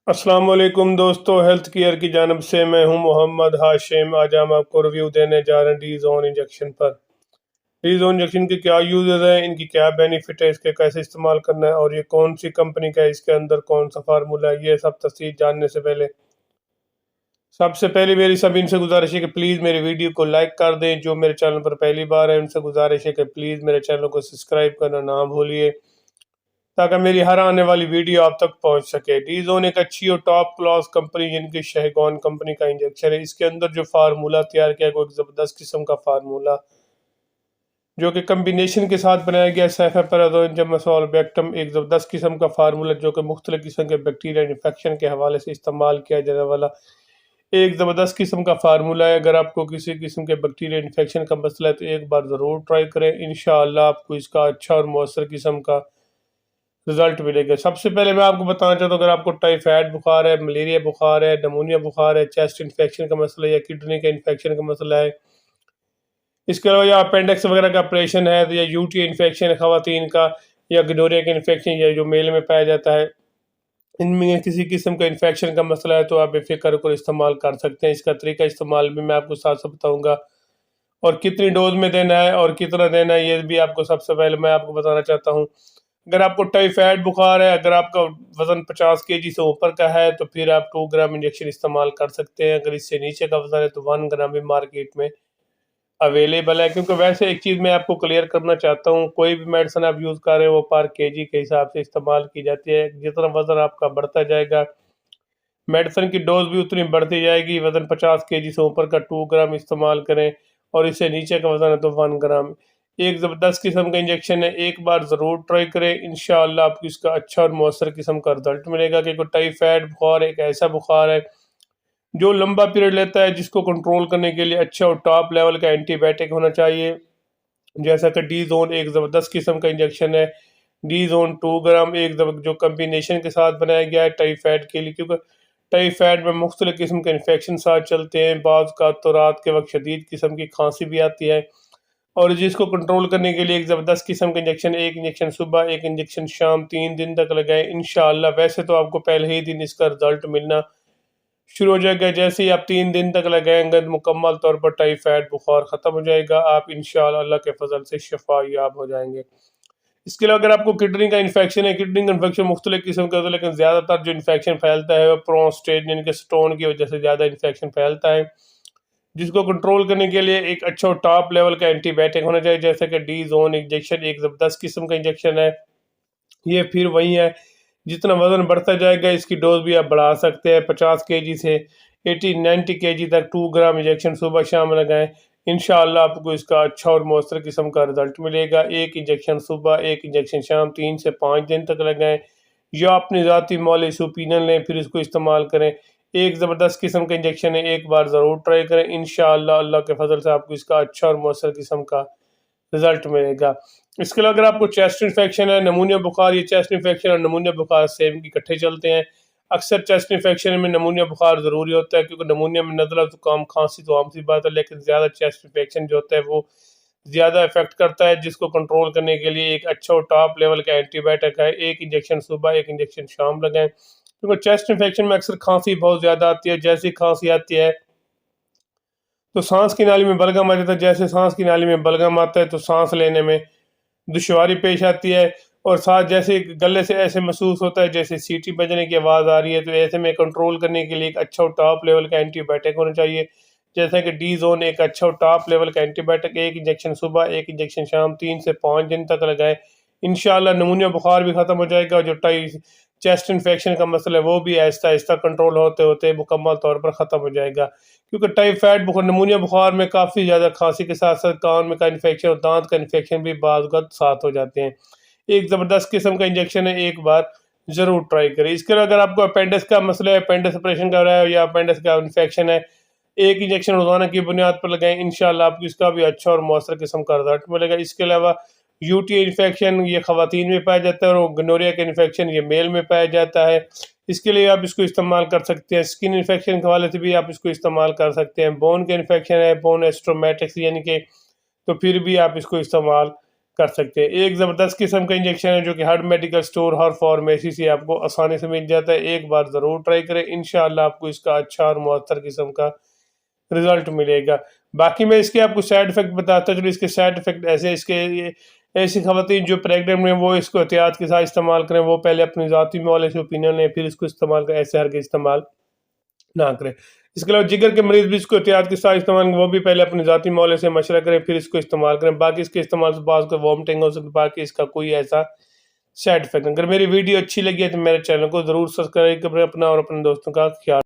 السلام علیکم دوستو، ہیلتھ کیئر کی جانب سے میں ہوں محمد ہاشم۔ آج ہم آپ کو ریویو دینے جا رہے ہیں ڈی زون انجیکشن پر۔ ڈی زون انجیکشن کے کیا یوزز ہیں، ان کی کیا بینیفٹ ہے، اس کے کیسے استعمال کرنا ہے، اور یہ کون سی کمپنی کا ہے، اس کے اندر کون سا فارمولہ ہے، یہ سب تفصیل جاننے سے پہلے سب سے پہلے میری سب ان سے گزارش ہے کہ پلیز میری ویڈیو کو لائک کر دیں۔ جو میرے چینل پر پہلی بار ہے ان سے گزارش ہے کہ پلیز میرے چینل کو سبسکرائب کرنا نہ بھولیے تاکہ میری ہر آنے والی ویڈیو آپ تک پہنچ سکے۔ ڈی زون ایک اچھی اور ٹاپ کلاس کمپنی جن کی شہگون کمپنی کا انجیکشن ہے۔ اس کے اندر جو فارمولہ تیار کیا گیا ایک زبردست قسم کا فارمولہ جو کہ کمبینیشن کے ساتھ بنایا گیا سیفاپرازون جمسولبیکٹم، ایک زبردست قسم کا فارمولہ جو کہ مختلف قسم کے بیکٹیریا انفیکشن کے حوالے سے استعمال کیا جانے والا ایک زبردست قسم کا فارمولہ ہے۔ اگر آپ کو کسی قسم کے بیکٹیریا انفیکشن کا مسئلہ ہے تو ایک بار ضرور ٹرائی کریں، انشاءاللہ آپ کو اس کا اچھا اور مؤثر قسم کا رزلٹ ملے گا۔ سب سے پہلے میں آپ کو بتانا چاہتا ہوں، اگر آپ کو ٹائیفائڈ بخار ہے، ملیریا بخار ہے، نمونیا بخار ہے، چیسٹ انفیکشن کا مسئلہ ہے یا کڈنی کے انفیکشن کا مسئلہ ہے، اس کے علاوہ یا اپینڈکس وغیرہ کا آپریشن ہے، یا یو ٹی انفیکشن ہے خواتین کا، یا گنوریا کا انفیکشن یا جو میل میں پایا جاتا ہے، ان میں کسی قسم کا انفیکشن کا مسئلہ ہے تو آپ بے فکر کو استعمال کر سکتے ہیں۔ اس کا طریقہ استعمال بھی میں آپ کو ساتھ ساتھ بتاؤں گا، اور کتنی ڈوز میں دینا ہے اور کتنا دینا ہے یہ بھی آپ کو سب سے پہلے میں آپ کو بتانا چاہتا ہوں۔ اگر آپ کو ٹائیفائڈ بخار ہے، اگر آپ کا وزن 50 kg سے اوپر کا ہے تو پھر آپ 2 گرام انجیکشن استعمال کر سکتے ہیں۔ اگر اس سے نیچے کا وزن ہے تو 1 گرام بھی مارکیٹ میں اویلیبل ہے۔ کیونکہ ویسے ایک چیز میں آپ کو کلیئر کرنا چاہتا ہوں، کوئی بھی میڈیسن آپ یوز کر رہے ہیں وہ پر kg کے حساب سے استعمال کی جاتی ہے۔ جتنا وزن آپ کا بڑھتا جائے گا میڈیسن کی ڈوز بھی اتنی بڑھتی جائے گی۔ وزن 50 kg سے اوپر کا 2 گرام استعمال کریں، اور اس سے نیچے کا وزن ہے تو 1 گرام۔ ایک زبردست قسم کا انجیکشن ہے، ایک بار ضرور ٹرائی کریں، انشاءاللہ آپ کو اس کا اچھا اور مؤثر قسم کا رزلٹ ملے گا۔ کیونکہ ٹائیفائڈ بخار ایک ایسا بخار ہے جو لمبا پیریڈ لیتا ہے، جس کو کنٹرول کرنے کے لیے اچھا اور ٹاپ لیول کا اینٹی بائیوٹک ہونا چاہیے، جیسا کہ ڈی زون ایک زبردست قسم کا انجیکشن ہے۔ ڈی زون 2 گرام ایک جو کمبینیشن کے ساتھ بنایا گیا ہے ٹائیفائڈ کے لیے، کیونکہ ٹائیفائڈ میں مختلف قسم کے انفیکشن ساتھ چلتے ہیں، بعض کا تو رات کے وقت شدید قسم کی کھانسی بھی آتی ہے، اور جس کو کنٹرول کرنے کے لیے ایک زبردست قسم کا انجیکشن، ایک انجیکشن صبح ایک انجیکشن شام، 3 دن تک لگائیں انشاءاللہ۔ ویسے تو آپ کو پہلے ہی دن اس کا رزلٹ ملنا شروع ہو جائے گا، جیسے ہی آپ 3 دن تک لگائیں گے مکمل طور پر ٹائیفائڈ بخار ختم ہو جائے گا، آپ انشاءاللہ اللہ کے فضل سے شفا یاب ہو جائیں گے۔ اس کے علاوہ اگر آپ کو کڈنی کا انفیکشن ہے، کڈنی کا انفیکشن مختلف قسم کا ہوتا ہے، لیکن زیادہ تر جو انفیکشن پھیلتا ہے وہ پروسٹیٹ یعنی کہ سٹون کی وجہ سے زیادہ انفیکشن پھیلتا ہے، جس کو کنٹرول کرنے کے لیے ایک اچھا اور ٹاپ لیول کا اینٹی بائیوٹک ہونا چاہیے، جیسے کہ ڈی زون انجیکشن ایک زبردست قسم کا انجیکشن ہے۔ یہ پھر وہی ہے، جتنا وزن بڑھتا جائے گا اس کی ڈوز بھی آپ بڑھا سکتے ہیں، 50 kg سے 80-90 kg تک 2 گرام انجیکشن صبح شام لگائیں، انشاءاللہ آپ کو اس کا اچھا اور مؤثر قسم کا رزلٹ ملے گا۔ ایک انجیکشن صبح ایک انجیکشن شام 3 سے 5 دن تک لگائیں، یا اپنی ذاتی مالج اوپینین لیں پھر اس کو استعمال کریں۔ ایک زبردست قسم کا انجیکشن ہے، ایک بار ضرور ٹرائی کریں، انشاءاللہ اللہ کے فضل سے آپ کو اس کا اچھا اور مؤثر قسم کا رزلٹ ملے گا۔ اس کے علاوہ اگر آپ کو چیسٹ انفیکشن ہے، نمونیا بخار، یہ چیسٹ انفیکشن اور نمونیا بخار سیم اکٹھے چلتے ہیں۔ اکثر چیسٹ انفیکشن میں نمونیا بخار ضروری ہوتا ہے، کیونکہ نمونیا میں نزلہ زکام کھانسی تو عام سی بات ہے، لیکن زیادہ چیسٹ انفیکشن جو ہوتا ہے وہ زیادہ افیکٹ کرتا ہے، جس کو کنٹرول کرنے کے لیے ایک اچھا اور ٹاپ لیول کا اینٹی بائیوٹک ہے۔ ایک انجیکشن صبح ایک انجیکشن شام لگائیں، کیونکہ چیسٹ انفیکشن میں اکثر کھانسی بہت زیادہ آتی ہے، جیسی کھانسی آتی ہے تو سانس کی نالی میں بلغم آ جاتا ہے، جیسے سانس کی نالی میں بلغم آتا ہے تو سانس لینے میں دشواری پیش آتی ہے، اور ساتھ جیسے گلے سے ایسے محسوس ہوتا ہے جیسے سیٹی بجنے کی آواز آ رہی ہے، تو ایسے میں کنٹرول کرنے کے لیے ایک اچھا اور ٹاپ لیول کا اینٹی بائیوٹک ہونا چاہیے، جیسا کہ ڈی زون ایک اچھا اور ٹاپ لیول کا اینٹی بائیوٹک، ایک انجیکشن صبح ایک انجیکشن شام 3 سے 5 دن تک لگائیں، انشاءاللہ نمونیا بخار بھی ختم ہو جائے گا، جو چیسٹ انفیکشن کا مسئلہ ہے وہ بھی آہستہ آہستہ کنٹرول ہوتے ہوتے مکمل طور پر ختم ہو جائے گا۔ کیونکہ ٹائیفائڈ بخار نمونیا بخار میں کافی زیادہ کھانسی کے ساتھ ساتھ کان میں کا انفیکشن اور دانت کا انفیکشن بھی بعض اوقات ساتھ ہو جاتے ہیں۔ ایک زبردست قسم کا انجیکشن ہے، ایک بار ضرور ٹرائی کریں۔ اس کے علاوہ اگر آپ کو اپینڈکس کا مسئلہ ہے، اپینڈکس آپریشن کر رہا ہے یا اپینڈکس کا انفیکشن ہے، ایک انجیکشن روزانہ کی بنیاد پر لگائیں، انشاءاللہ آپ کو اس کا بھی اچھا اور مؤثر قسم کا رزلٹ ملے گا۔ اس کے علاوہ یو ٹی انفیکشن یہ خواتین میں پایا جاتا ہے، اور گنوریا کا انفیکشن یہ میل میں پایا جاتا ہے، اس کے لیے آپ اس کو استعمال کر سکتے ہیں۔ اسکن انفیکشن کے حوالے سے بھی آپ اس کو استعمال کر سکتے ہیں۔ بون کے انفیکشن ہے، بون ایسٹرومیٹکس یعنی کہ تو پھر بھی آپ اس کو استعمال کر سکتے ہیں۔ ایک زبردست قسم کا انجیکشن ہے جو کہ ہر میڈیکل سٹور، ہر فارمیسی سے آپ کو آسانی سے مل جاتا ہے۔ ایک بار ضرور ٹرائی کریں، انشاءاللہ آپ کو اس کا اچھا اور مؤثر قسم کا رزلٹ ملے گا۔ باقی میں اس کے آپ کو سائیڈ افیکٹ بتاتا ہوں۔ اس کے سائیڈ افیکٹ ایسی خواتین جو پریگننٹ ہیں وہ اس کو احتیاط کے ساتھ استعمال کریں، وہ پہلے اپنی ذاتی معالجے سے اوپینین لیں پھر اس کو استعمال کریں، ایسے ہرگز استعمال نہ کریں۔ اس کے علاوہ جگر کے مریض بھی اس کو احتیاط کے ساتھ استعمال کریں، وہ بھی پہلے اپنی ذاتی معالجے سے مشورہ کریں پھر اس کو استعمال کریں۔ باقی اس کے استعمال سے بعض کو وامٹنگ ہو سکتی ہے، باقی اس کا کوئی ایسا سائیڈ افیکٹ۔ اگر میری ویڈیو اچھی لگی ہے تو میرے چینل کو ضرور سبسکرائب کریں، اپنا اور اپنے دوستوں کا خیال